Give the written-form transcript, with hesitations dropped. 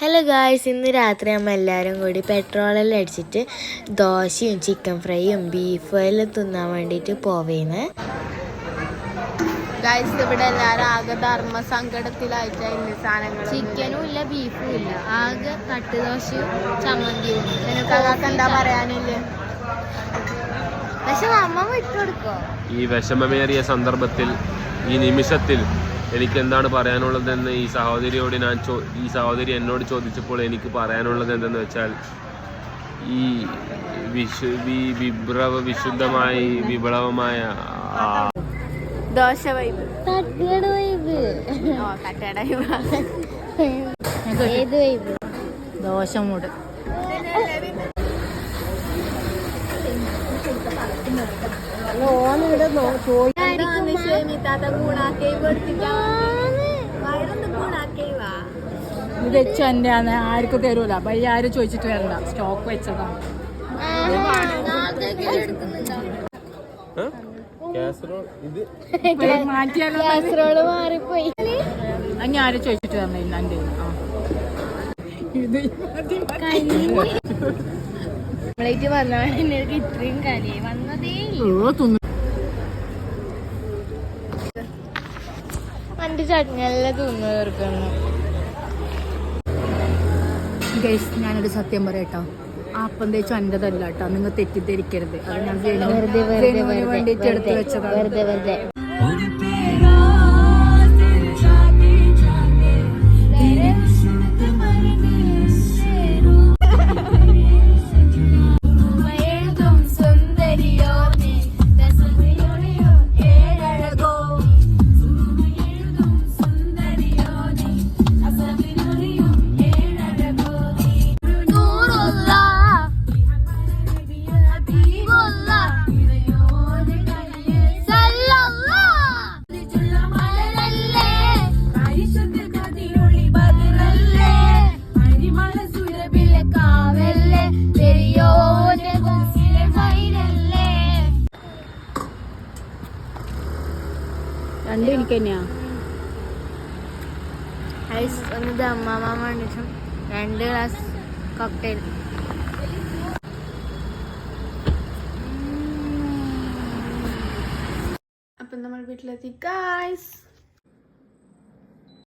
Hello guys, ഇന്ന് രാത്രി നമ്മൾ എല്ലാവരും കൂടി പെട്രോളെല്ലാം അടിച്ചിട്ട് ദോശയും ചിക്കൻ ഫ്രൈയും ബീഫും എല്ലാം തിന്നാൻ വേണ്ടിയിട്ട് പോവേന്ന്. ഗായ്സ്, ഇവിടെ എല്ലാവരും ആകെ ധർമ്മസങ്കടത്തിലായിട്ടായിരുന്നു. സാധനങ്ങൾ ചിക്കനും ഇല്ല, ബീഫും ഇല്ല, ആകെ തട്ടുദോശയും ചമ്മന്തിയും. എന്താ പറയാനില്ലേ? പക്ഷെ അമ്മ വിട്ടുകൊടുക്കോ? ഈ വിഷമമേറിയ സന്ദർഭത്തിൽ, ഈ നിമിഷത്തിൽ എനിക്ക് എന്താണ് പറയാനുള്ളതെന്ന് ഈ സഹോദരിയോട് ഈ സഹോദരി എന്നോട് ചോദിച്ചപ്പോൾ എനിക്ക് പറയാനുള്ളത് എന്തെന്ന് വെച്ചാൽ, ഈ വിശുദ്ധമായി വിപ്ലവമായ ദോശ വൈബ്, തട്ടുകട വൈബ്, ഏത് വൈബ്? ദോശ മൂട്. ഇത് വെച്ചു തന്നെയാണ്, ആർക്കും തരൂല. ഭയ ആരും ചോദിച്ചിട്ട് വരണ്ട, സ്റ്റോക്ക് വെച്ചതാണ്. കാസറോള് മാറിപ്പോയി. അങ്ങനെ ആരും ചോദിച്ചിട്ട് വരണ ഇന്നെ. നമ്മളേക്ക് വന്നവൻ ഇത്രയും കാര്യമായി വന്നതേ. എന്റെ ചട്നിയെല്ലാം തിന്നു തീർക്കുന്നു. ഞാനൊരു സത്യം പറയട്ടോ, അപ്പം തേച്ചു എന്റേതല്ല കേട്ടോ, നിങ്ങൾ തെറ്റിദ്ധരിക്കരുത്. അത് ഞാൻ വേണ്ടിട്ട് എടുത്തു വെച്ചതാണ്. വെറുതെ രണ്ടും എനിക്ക് തന്നെയാ. ഒന്ന് അമ്മാമാൻ വേണ്ടിട്ടും 2 ഗ്ലാസ് കോക്ടെയിൽ. അപ്പം നമ്മൾ വീട്ടിലെത്തി ഗായ്സ്.